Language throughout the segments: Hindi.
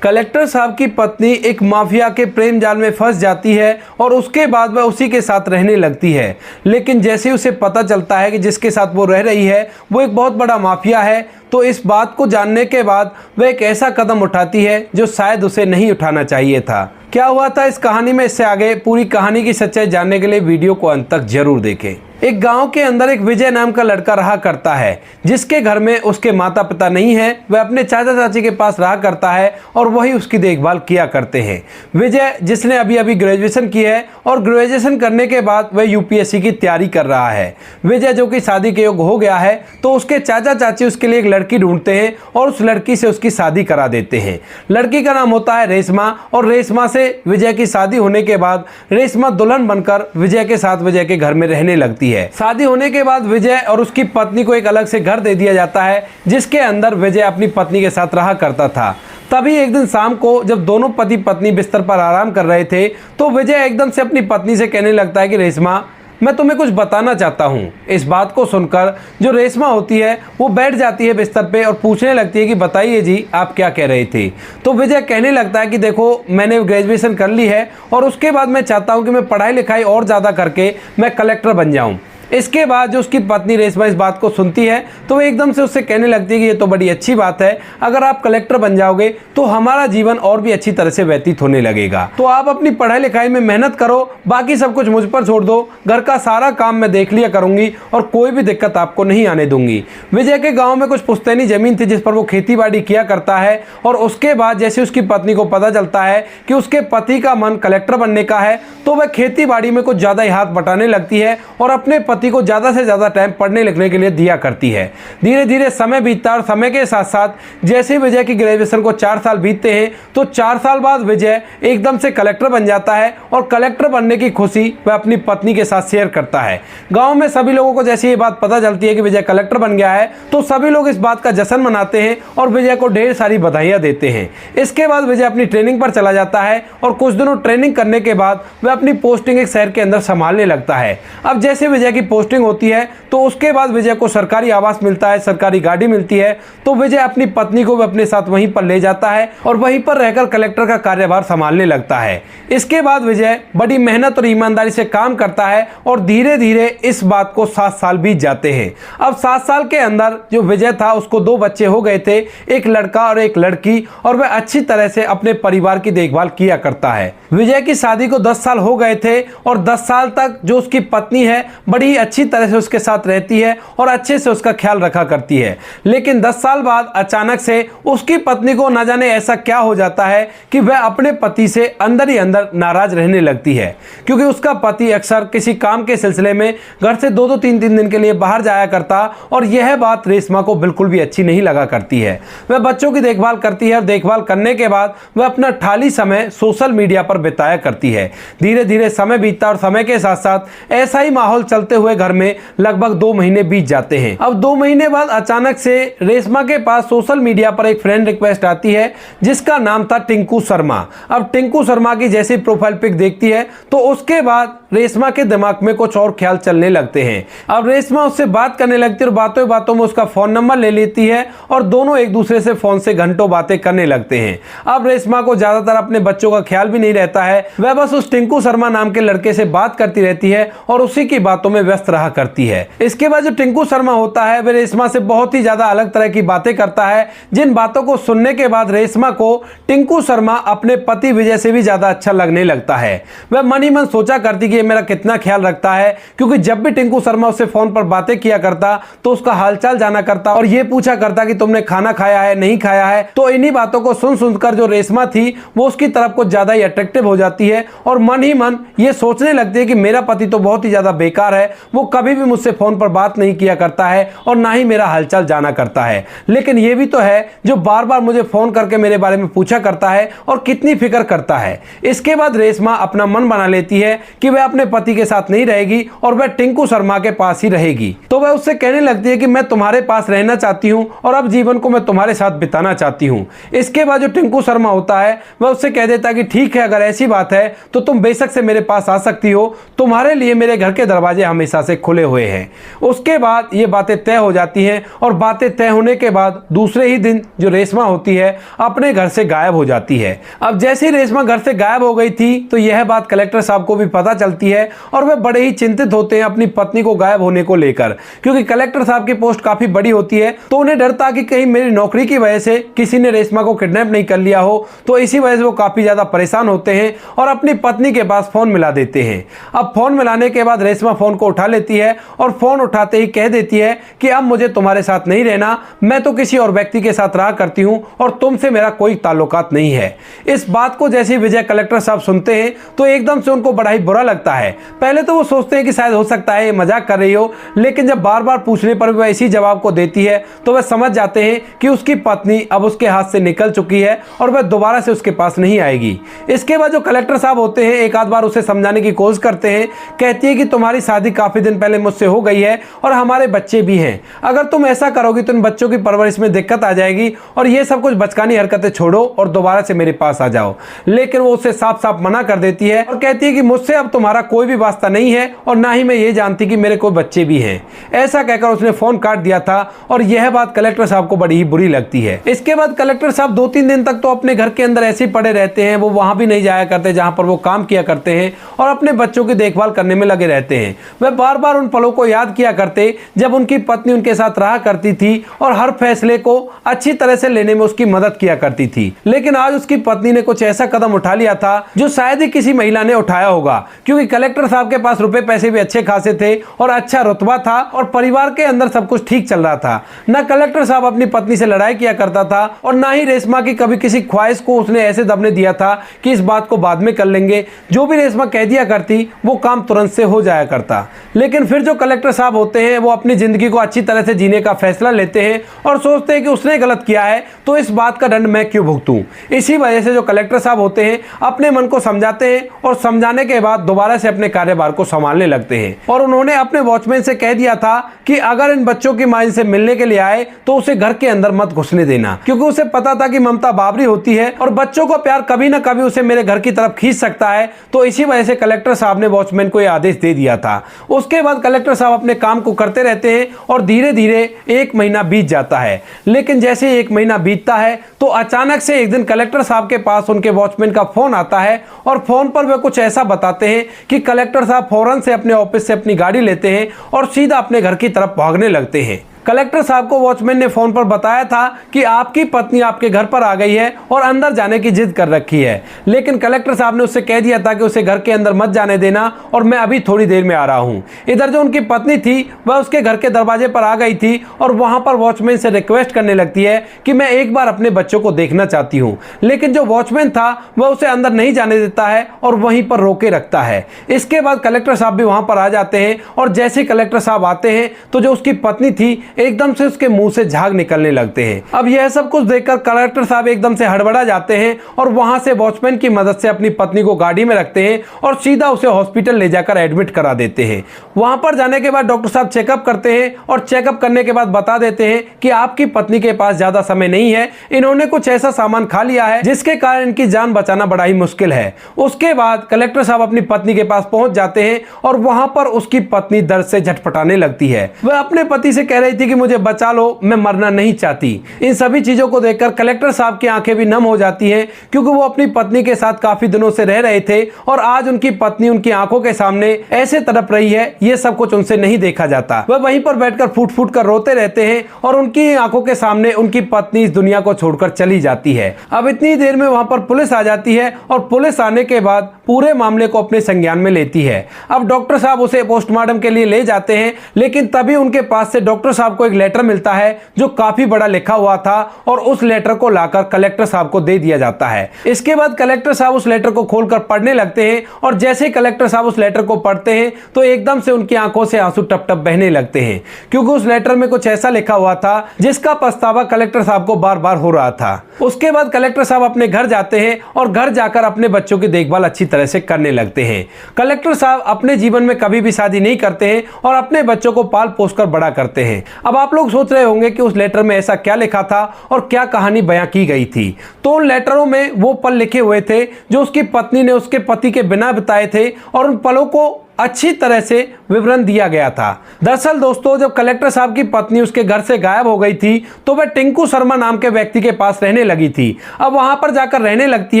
कलेक्टर साहब की पत्नी एक माफिया के प्रेम जाल में फंस जाती है और उसके बाद वह उसी के साथ रहने लगती है। लेकिन जैसे उसे पता चलता है कि जिसके साथ वो रह रही है वो एक बहुत बड़ा माफिया है, तो इस बात को जानने के बाद वह एक ऐसा कदम उठाती है जो शायद उसे नहीं उठाना चाहिए था। क्या हुआ था इस कहानी में, इससे आगे पूरी कहानी की सच्चाई जानने के लिए वीडियो को अंत तक जरूर देखें। एक गांव के अंदर एक विजय नाम का लड़का रहा करता है, जिसके घर में उसके माता पिता नहीं है। वह अपने चाचा चाची के पास रहा करता है और वही उसकी देखभाल किया करते हैं। विजय जिसने अभी अभी ग्रेजुएशन की है और ग्रेजुएशन करने के बाद वह यूपीएससी की तैयारी कर रहा है। विजय जो कि शादी के योग्य हो गया है, तो उसके चाचा चाची उसके लिए एक लड़की ढूंढते हैं और उस लड़की से उसकी शादी करा देते हैं। लड़की का नाम होता है रेशमा और रेशमा से विजय की शादी होने के बाद रेशमा दुल्हन बनकर विजय के साथ विजय के घर में रहने लगती है। शादी होने के बाद विजय और उसकी पत्नी को एक अलग से घर दे दिया जाता है, जिसके अंदर विजय अपनी पत्नी के साथ रहा करता था। तभी एक दिन शाम को जब दोनों पति पत्नी बिस्तर पर आराम कर रहे थे, तो विजय एकदम से अपनी पत्नी से कहने लगता है कि रेशमा, मैं तुम्हें कुछ बताना चाहता हूँ। इस बात को सुनकर जो रेशमा होती है वो बैठ जाती है बिस्तर पे और पूछने लगती है कि बताइए जी, आप क्या कह रहे थे। तो विजय कहने लगता है कि देखो, मैंने ग्रेजुएशन कर ली है और उसके बाद मैं चाहता हूँ कि मैं पढ़ाई लिखाई और ज़्यादा करके मैं कलेक्टर बन जाऊँ। इसके बाद जो उसकी पत्नी रेशमा इस बात को सुनती है तो वो एकदम से उससे कहने लगती है कि ये तो बड़ी अच्छी बात है, अगर आप कलेक्टर बन जाओगे तो हमारा जीवन और भी अच्छी तरह से व्यतीत होने लगेगा। तो आप अपनी पढ़ाई लिखाई में मेहनत करो, बाकी सब कुछ मुझ पर छोड़ दो, घर का सारा काम मैं देख लिया करूंगी और कोई भी दिक्कत आपको नहीं आने दूंगी। विजय के गाँव में कुछ पुश्तैनी जमीन थी जिस पर वो खेती बाड़ी किया करता है और उसके बाद जैसे उसकी पत्नी को पता चलता है कि उसके पति का मन कलेक्टर बनने का है, तो वह खेती बाड़ी में कुछ ज़्यादा ही हाथ बटाने लगती है और अपने पति को ज्यादा से ज्यादा टाइम पढ़ने लिखने के लिए दिया करती है। धीरे धीरे समय बीतता और समय के साथ साथ जैसे विजय की ग्रेजुएशन को 4 साल बीतते हैं, तो 4 साल बाद विजय एकदम से कलेक्टर बन जाता है और कलेक्टर बनने की खुशी वह अपनी पत्नी के साथ शेयर करता है। गांव में सभी लोगों को जैसे ये बात पता चलती है कि विजय कलेक्टर बन गया है, तो सभी लोग इस बात का जश्न मनाते हैं और विजय को ढेर सारी बधाइयां देते हैं। इसके बाद विजय अपनी ट्रेनिंग पर चला जाता है और कुछ दिनों ट्रेनिंग करने के बाद वह अपनी पोस्टिंग एक शहर के अंदर संभालने लगता है। अब जैसे विजय की पोस्टिंग होती है तो उसके बाद विजय को सरकारी आवास मिलता है, सरकारी गाड़ी मिलती है, तो विजय अपनी पत्नी को भी अपने साथ वहीं पर ले जाता है और वहीं पर रहकर कलेक्टर का कार्यभार संभालने लगता है। इसके बाद विजय बड़ी मेहनत और ईमानदारी से काम करता है और धीरे धीरे इस बात को 7 साल बीत जाते हैं। अब 7 साल के अंदर जो विजय था उसको 2 बच्चे हो गए थे, एक लड़का और एक लड़की, और वह अच्छी तरह से अपने परिवार की देखभाल किया करता है। विजय की शादी को 10 साल हो गए थे और 10 साल तक जो उसकी पत्नी है बड़ी अच्छी तरह से उसके साथ रहती है और अच्छे से उसका ख्याल रखा करती है। लेकिन 10 साल बाद अचानक से उसकी पत्नी को न जाने ऐसा क्या हो जाता है कि वह अपने पति से अंदर ही अंदर नाराज रहने लगती है, क्योंकि उसका पति अक्सर किसी काम के सिलसिले में घर से 2-2 3-3 दिन के लिए बाहर जाया करता और यह बात रेशमा को बिल्कुल भी अच्छी नहीं लगा करती है। वह बच्चों की देखभाल करती है और देखभाल करने के बाद वह अपना खाली समय सोशल मीडिया पर बिताया करती है। धीरे धीरे समय बीतता और समय के साथ साथ ऐसा ही माहौल चलते हुए घर में लगभग 2 महीने बीत जाते हैं। अब 2 महीने बाद अचानक से रेशमा के पास सोशल मीडिया पर एक फ्रेंड रिक्वेस्ट आती है जिसका नाम था टिंकू शर्मा। अब टिंकू शर्मा की जैसी प्रोफाइल पिक देखती है तो उसके बाद रेशमा के दिमाग में कुछ और ख्याल चलने लगते हैं। अब रेशमा उससे बात करने लगती है और बातों बातों में उसका फोन नंबर ले लेती है और दोनों एक दूसरे से फोन से घंटों बातें करने लगते हैं। अब रेशमा को ज्यादातर अपने बच्चों का ख्याल भी नहीं रहता है, वह बस उस टिंकू शर्मा नाम के लड़के से बात करती रहती है और उसी की बातों में व्यस्त रहा करती है। इसके बाद जो टिंकू शर्मा होता है वह रेशमा से बहुत ही ज्यादा अलग तरह की बातें करता है, जिन बातों को सुनने के बाद रेशमा को टिंकू शर्मा अपने पति विजय से भी ज्यादा अच्छा लगने लगता है। वह मन ही मन सोचा करती कि ये मेरा कितना ख्याल रखता है, क्योंकि जब भी टिंकू शर्मा उससे फोन पर बातें किया करता तो उसका हालचाल जाना करता और ये पूछा करता कि तुमने खाना खाया है नहीं खाया है। तो इन्हीं बातों को सुन सुनकर जो रेशमा थी वो उसकी तरफ को ज्यादा ही अट्रैक्टिव हो जाती है और मन ही मन ये सोचने लगती है कि मेरा पति तो बहुत ही ज्यादा बेकार है, वो कभी भी मुझसे फोन पर बात नहीं किया करता है और ना ही मेरा हालचाल जाना करता है, लेकिन ये भी तो है जो बार बार मुझे फोन करके मेरे बारे में पूछा करता है और कितनी फिक्र करता है। इसके बाद रेशमा अपना मन बना लेती है कि वह अपने पति के साथ नहीं रहेगी और वह टिंकू शर्मा के पास ही रहेगी। तो वह उससे कहने लगती है कि मैं तुम्हारे पास रहना चाहती हूँ और अब जीवन को मैं तुम्हारे साथ बिताना चाहती हूँ। इसके बाद जो टिंकू शर्मा होता है वह उससे कह देता है कि ठीक है, अगर ऐसी बात है तो तुम बेशक से मेरे पास आ सकती हो, तुम्हारे लिए मेरे घर के दरवाजे हमेशा से खुले हुए हैं। उसके बाद ये बातें तय हो जाती हैं और बातें तय होने के बाद दूसरे ही दिन जो रेशमा होती है अपने घर से गायब हो जाती है। अब जैसे ही रेशमा घर से गायब हो गई थी तो यह बात कलेक्टर साहब को भी पता चलती है और वे बड़े ही चिंतित होते हैं अपनी पत्नी को गायब होने को लेकर, क्योंकि कलेक्टर साहब की पोस्ट काफी बड़ी होती है तो उन्हें डर था कि कहीं मेरी नौकरी की वजह से किसी ने रेशमा को किडनैप नहीं कर लिया हो। तो इसी वजह से वो काफी ज्यादा परेशान होते हैं और अपनी पत्नी के पास फोन मिला देते हैं। अब फोन मिलाने के बाद रेशमा फोन को उठा लेती है और फोन उठाते ही कह देती है कि अब मुझे तुम्हारे साथ नहीं रहना, मैं तो किसी और व्यक्ति के साथ रहा करती हूं और तुमसे मेरा कोई ताल्लुकात नहीं है। इस बात को जैसे विजय कलेक्टर साहब सुनते हैं तो एकदम से उनको बड़ा ही बुरा लगता है। पहले तो वो सोचते हैं कि शायद हो सकता है ये मजाक कर रही हो, लेकिन जब बार बार पूछने पर वह इसी जवाब को देती है तो वह समझ जाते हैं कि उसकी पत्नी अब उसके हाथ से निकल चुकी है और वह दोबारा से उसके पास नहीं आएगी। इसके बाद जो कलेक्टर साहब होते हैं एक आध बार उसे समझाने की कोशिश करते हैं। कहती है कि तुम्हारी शादी काफी दिन पहले मुझसे हो गई है और हमारे बच्चे भी हैं, अगर तुम ऐसा करोगी तो इन बच्चों की परवरिश में दिक्कत आ जाएगी और ये सब कुछ बचकानी हरकतें छोड़ो और दोबारा से मेरे पास आ जाओ। लेकिन वो उसे साफ साफ मना कर देती है और कहती है कि मुझसे अब तुम्हारा कोई भी वास्ता नहीं है और ना ही मैं ये जानती कि मेरे कोई बच्चे भी हैं। ऐसा कहकर उसने फोन काट दिया था और यह बात कलेक्टर साहब को बड़ी ही बुरी लगती है। इसके बाद कलेक्टर साहब 2-3 दिन तक तो अपने घर के अंदर ऐसे ही पड़े रहते हैं, वो वहां भी नहीं जाया करते जहां पर वो काम किया करते हैं और अपने बच्चों की देखभाल करने में लगे रहते हैं। वह बार बार उन पलों को याद किया करते जब उनकी पत्नी उनके साथ रहा करती थी और हर फैसले को अच्छी तरह से लेने में उसकी मदद किया करती थी। लेकिन आज उसकी पत्नी ने कुछ ऐसा कदम उठा लिया था जो शायद ही किसी महिला ने उठाया होगा, क्योंकि कलेक्टर साहब के पास रुपए पैसे भी अच्छे खासे थे और अच्छा रुतबा था और परिवार के अंदर सब कुछ ठीक चल रहा था। न कलेक्टर साहब अपनी पत्नी से लड़ाई किया करता था और ना ही रेशमा की कभी किसी ख्वाहिश को उसने ऐसे दबने दिया था कि इस बात को बाद में कर लेंगे। जो भी रेशमा कह दिया करती वो काम तुरंत से हो जाया करता। लेकिन फिर जो कलेक्टर साहब होते हैं वो अपनी जिंदगी को अच्छी तरह से जीने का फैसला लेते हैं और सोचते हैं कि उसने गलत किया है तो इस बात का दंड मैं क्यों भुगतूं। इसी वजह से जो कलेक्टर साहब होते हैं अपने मन को समझाते हैं और समझाने के बाद दोबारा से अपने कार्यभार को संभालने लगते हैं। और उन्होंने अपने वॉचमैन से कह दिया था कि अगर इन बच्चों की मां इनसे मिलने के लिए आए तो उसे घर के अंदर मत घुसने देना, क्योंकि उसे पता था कि ममता बाबरी होती है और बच्चों को प्यार कभी ना कभी उसे मेरे घर की तरफ खींच सकता है। तो इसी वजह से कलेक्टर साहब ने वॉचमैन को यह आदेश दे दिया था। उसके बाद कलेक्टर साहब अपने काम को करते रहते हैं और धीरे धीरे 1 महीना बीत जाता है। लेकिन जैसे 1 महीना बीतता है तो अचानक से एक दिन कलेक्टर साहब के पास उनके वॉचमैन का फोन आता है और फोन पर वे कुछ ऐसा बताते हैं कि कलेक्टर साहब फौरन से अपने ऑफिस से अपनी गाड़ी लेते हैं और सीधा अपने घर की तरफ भागने लगते हैं। कलेक्टर साहब को वॉचमैन ने फोन पर बताया था कि आपकी पत्नी आपके घर पर आ गई है और अंदर जाने की जिद कर रखी है, लेकिन कलेक्टर साहब ने उससे कह दिया था कि उसे घर के अंदर मत जाने देना और मैं अभी थोड़ी देर में आ रहा हूं। इधर जो उनकी पत्नी थी वह उसके घर के दरवाजे पर आ गई थी और वहां पर वॉचमैन से रिक्वेस्ट करने लगती है कि मैं एक बार अपने बच्चों को देखना चाहती हूं। लेकिन जो वॉचमैन था वह उसे अंदर नहीं जाने देता है और वहीं पर रोके रखता है। इसके बाद कलेक्टर साहब भी वहां पर आ जाते हैं और जैसे ही कलेक्टर साहब आते हैं तो जो उसकी पत्नी थी एकदम से उसके मुंह से झाग निकलने लगते हैं। अब यह सब कुछ देखकर कलेक्टर साहब एकदम से हड़बड़ा जाते हैं और वहां से वॉचमैन की मदद से अपनी पत्नी को गाड़ी में रखते हैं और सीधा उसे हॉस्पिटल ले जाकर एडमिट करा देते हैं। वहां पर जाने के बाद डॉक्टर साहब चेकअप करते हैं और चेकअप करने के बाद बता देते हैं कि आपकी पत्नी के पास ज्यादा समय नहीं है, इन्होंने कुछ ऐसा सामान खा लिया है जिसके कारण इनकी जान बचाना बड़ा ही मुश्किल है। उसके बाद कलेक्टर साहब अपनी पत्नी के पास पहुंच जाते हैं और वहां पर उसकी पत्नी दर्द से झटपटाने लगती है। वह अपने पति से कह रही थी कि मुझे बचा लो, मैं मरना नहीं चाहती। इन सभी चीजों को देखकर कलेक्टर साहब की आंखें भी नम हो जाती हैं, क्योंकि वो अपनी पत्नी के साथ काफी दिनों से रह रहे थे और आज उनकी पत्नी उनकी आंखों के सामने ऐसे तड़प रही है, ये सब कुछ उनसे नहीं देखा जाता। वह वहीं पर बैठकर फूट फूट कर रोते रहते हैं और उनकी आंखों के सामने उनकी पत्नी इस दुनिया को छोड़कर चली जाती है। अब इतनी देर में वहां पर पुलिस आ जाती है और पुलिस आने के बाद पूरे मामले को अपने संज्ञान में लेती है। अब डॉक्टर साहब उसे पोस्टमार्टम के लिए ले जाते हैं, लेकिन तभी उनके पास से डॉक्टर साहब को एक लेटर मिलता है जो काफी बड़ा लिखा हुआ था और उस लेटर को लाकर कलेक्टर साहब को दे दिया जाता है। इसके बाद कलेक्टर साहब उस लेटर को खोलकर पढ़ने लगते हैं और जैसे ही कलेक्टर साहब उस लेटर को पढ़ते हैं तो एकदम से उनकी आंखों से आंसू टप टप बहने लगते हैं, क्योंकि उस लेटर में कुछ ऐसा लिखा हुआ था जिसका पछतावा कलेक्टर साहब को बार बार हो रहा था। उसके बाद कलेक्टर साहब अपने घर जाते हैं और घर जाकर अपने बच्चों की देखभाल अच्छी तरह से करने लगते हैं। कलेक्टर साहब अपने जीवन में कभी भी शादी नहीं करते हैं और अपने बच्चों को पाल पोस कर बड़ा करते हैं। अब आप लोग सोच रहे होंगे कि उस लेटर में ऐसा क्या लिखा था और क्या कहानी बयां की गई थी। तो उन लेटरों में वो पल लिखे हुए थे जो उसकी पत्नी ने उसके पति के बिना बिताए थे और उन पलों को अच्छी तरह से विवरण दिया गया था। दरअसल दोस्तों, जब कलेक्टर साहब की पत्नी उसके घर से गायब हो गई थी तो वह टिंकू शर्मा नाम के व्यक्ति के पास रहने लगी थी। अब वहां पर जाकर रहने लगती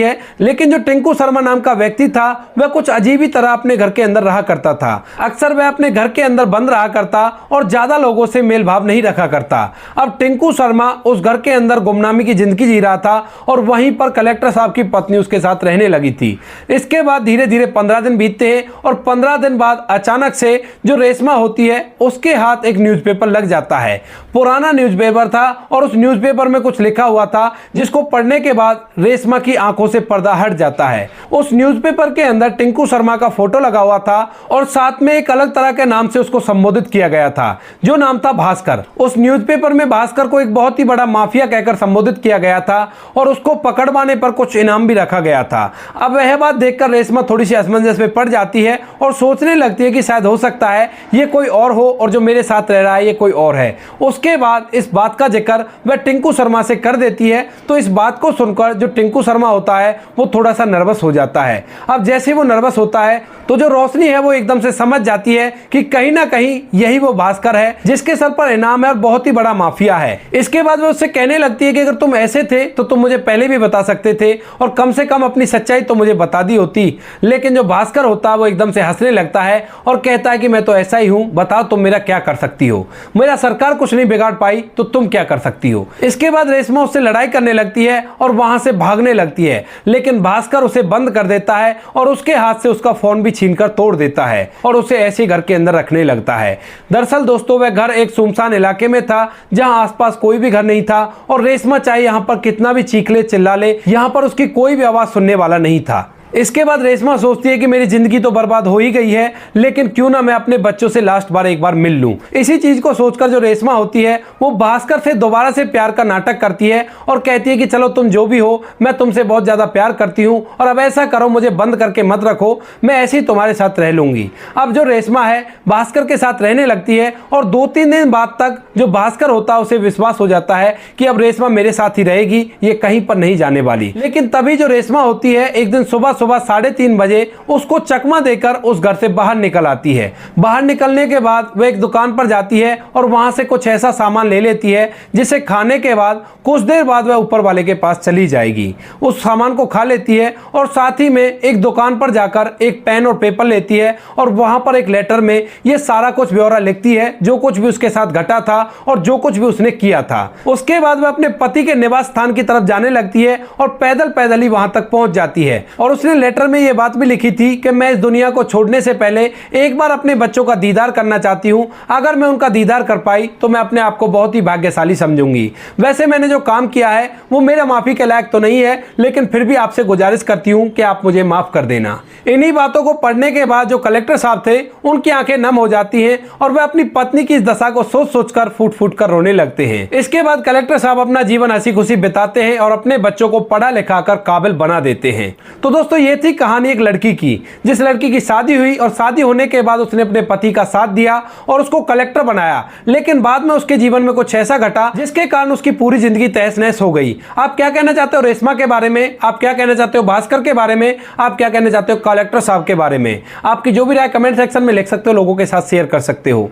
है, लेकिन जो टिंकू शर्मा नाम का व्यक्ति था वह कुछ अजीब ही तरह अपने घर के अंदर रहा करता था। अक्सर वह अपने घर के अंदर बंद रहा करता और ज्यादा लोगों से मेल भाव नहीं रखा करता। अब टिंकू शर्मा उस घर के अंदर गुमनामी की जिंदगी जी रहा था और वहीं पर कलेक्टर साहब की पत्नी उसके साथ रहने लगी थी। इसके बाद धीरे धीरे 15 दिन बीतते हैं और 15 दिन बाद अचानक से जो रेशमा होती है उसके हाथ एक न्यूज़पेपर लग जाता है। पुराना न्यूज़पेपर था और उस न्यूज़पेपर में कुछ लिखा हुआ था जिसको पढ़ने के बाद रेशमा की आंखों से पर्दा हट जाता है। उस न्यूज़पेपर के अंदर टिंकू शर्मा का फोटो लगा हुआ था और साथ में एक अलग तरह के नाम से उसको संबोधित किया गया था, जो नाम था भास्कर। उस न्यूज़पेपर में भास्कर को एक बहुत ही बड़ा माफिया कहकर संबोधित किया गया था और उसको पकड़वाने पर कुछ इनाम भी रखा गया था। अब वह बात देखकर रेशमा थोड़ी सी असमंजस में पड़ जाती है और सोचने लगती है कि शायद हो सकता है ये कोई और हो और जो मेरे साथ रह रहा है ये कोई और है। उसके बाद इस बात का जिक्र वह टिंकू शर्मा से कर देती है। तो इस बात को सुनकर जो टिंकू शर्मा होता है वो थोड़ा सा नर्वस हो जाता है। अब जैसे वो नर्वस होता है तो जो रोशनी है वो एकदम से समझ जाती है कि कहीं ना कहीं यही वो भास्कर है जिसके सर पर इनाम है और बहुत ही बड़ा माफिया है। इसके बाद वो उससे कहने लगती है कि अगर तुम ऐसे थे तो तुम मुझे पहले भी बता सकते थे और कम से कम अपनी सच्चाई तो मुझे बता दी होती। लेकिन जो भास्कर होता है वो एकदम से हंसने लगता है और कहता है कि मैं तो ऐसा ही हूं, बताओ तुम मेरा क्या कर सकती हो, मेरा सरकार कुछ नहीं बिगाड़ पाई तो तुम क्या कर सकती हो। इसके बाद रेशमा उससे लड़ाई करने लगती है और वहां से भागने लगती है, लेकिन भास्कर उसे बंद कर देता है और उसके हाथ से उसका फोन भी छीनकर तोड़ देता है और उसे ऐसे घर के अंदर रखने लगता है। दरअसल दोस्तों, वह घर एक सुनसान इलाके में था जहां आसपास कोई भी घर नहीं था और रेशमा चाहे यहां पर कितना भी चीख ले चिल्ला ले, यहां पर उसकी कोई भी आवाज सुनने वाला नहीं था। इसके बाद रेशमा सोचती है कि मेरी जिंदगी तो बर्बाद हो ही गई है, लेकिन क्यों ना मैं अपने बच्चों से लास्ट बार एक बार मिल लूं। इसी चीज को सोचकर जो रेशमा होती है वो भास्कर से दोबारा से प्यार का नाटक करती है और कहती है कि चलो तुम जो भी हो, मैं तुमसे बहुत ज्यादा प्यार करती हूं और अब ऐसा करो, मुझे बंद करके मत रखो, मैं ऐसे ही तुम्हारे साथ रह लूंगी। अब जो रेशमा है भास्कर के साथ रहने लगती है और 2-3 दिन बाद तक जो भास्कर होता है उसे विश्वास हो जाता है कि अब रेशमा मेरे साथ ही रहेगी, ये कहीं पर नहीं जाने वाली। लेकिन तभी जो रेशमा होती है एक दिन सुबह 3:30 बजे उसको चकमा देकर उस घर से बाहर निकल आती है। बाहर निकलने के बाद वह एक दुकान पर जाती है और वहां से कुछ ऐसा सामान ले लेती है जिसे खाने के बाद कुछ देर बाद वह ऊपर वाले के पास चली जाएगी। उस सामान को खा लेती है और साथ ही में एक दुकान पर जाकर एक पेन और पेपर लेती है और वहां पर एक लेटर में ये सारा कुछ ब्यौरा लिखती है, जो कुछ भी उसके साथ घटा था और जो कुछ भी उसने किया था। उसके बाद वह अपने पति के निवास स्थान की तरफ जाने लगती है और पैदल पैदल ही वहां तक पहुंच जाती है। और उसने लेटर में ये बात भी लिखी थी कि मैं इस दुनिया को छोड़ने से पहले एक बार अपने बच्चों का दीदार करना चाहती हूं। अगर मैं उनका दीदार कर पाई तो मैं अपने आप को बहुत ही भाग्यशाली समझूंगी। वैसे मैंने जो काम किया है वो मेरा माफी के लायक तो नहीं है, लेकिन फिर भी आपसे गुजारिश करती हूं कि आप मुझे माफ कर देना। इन्हीं बातों को पढ़ने के बाद जो कलेक्टर साहब थे उनकी आंखें नम हो जाती हैं और वे अपनी पत्नी की इस दशा को सोच सोचकर फूट फूट कर रोने लगते हैं। इसके बाद कलेक्टर साहब अपना जीवन हंसी खुशी बिताते हैं और अपने बच्चों को पढ़ा लिखा कर काबिल बना देते हैं। तो दोस्तों, ये थी कहानी एक लड़की की, जिस लड़की की शादी हुई और शादी होने के बाद उसने अपने पति का साथ दिया और उसको कलेक्टर बनाया, लेकिन बाद में उसके जीवन में कुछ ऐसा घटा जिसके कारण उसकी पूरी जिंदगी तहस नहस हो गई। आप क्या कहना चाहते हो रेशमा के बारे में? आप क्या कहना चाहते हो भास्कर के बारे में? आप क्या कहना चाहते हो कलेक्टर साहब के बारे में? आपकी जो भी राय कमेंट सेक्शन में लिख सकते हो, लोगों के साथ शेयर कर सकते हो।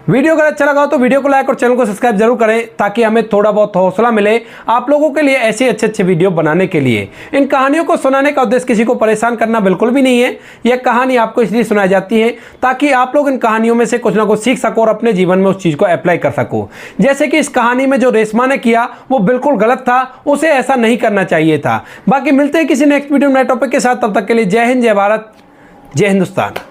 वीडियो अगर अच्छा लगा हो तो वीडियो को लाइक और चैनल को सब्सक्राइब जरूर करें, ताकि हमें थोड़ा बहुत हौसला मिले आप लोगों के लिए ऐसे अच्छे वीडियो बनाने के लिए। इन कहानियों को सुनाने का उद्देश्य किसी को परेशान करना बिल्कुल भी नहीं है। यह कहानी आपको इसलिए सुनाई जाती है ताकि आप लोग इन कहानियों में से कुछ ना कुछ सीख सको और अपने जीवन में उस चीज को अप्लाई कर सको। जैसे कि इस कहानी में जो रेशमा ने किया वो बिल्कुल गलत था, उसे ऐसा नहीं करना चाहिए था। बाकी मिलते हैं किसी नेक्स्ट वीडियो में नए टॉपिक के साथ, तब तक के लिए जय हिंद, जय भारत, जय हिंदुस्तान।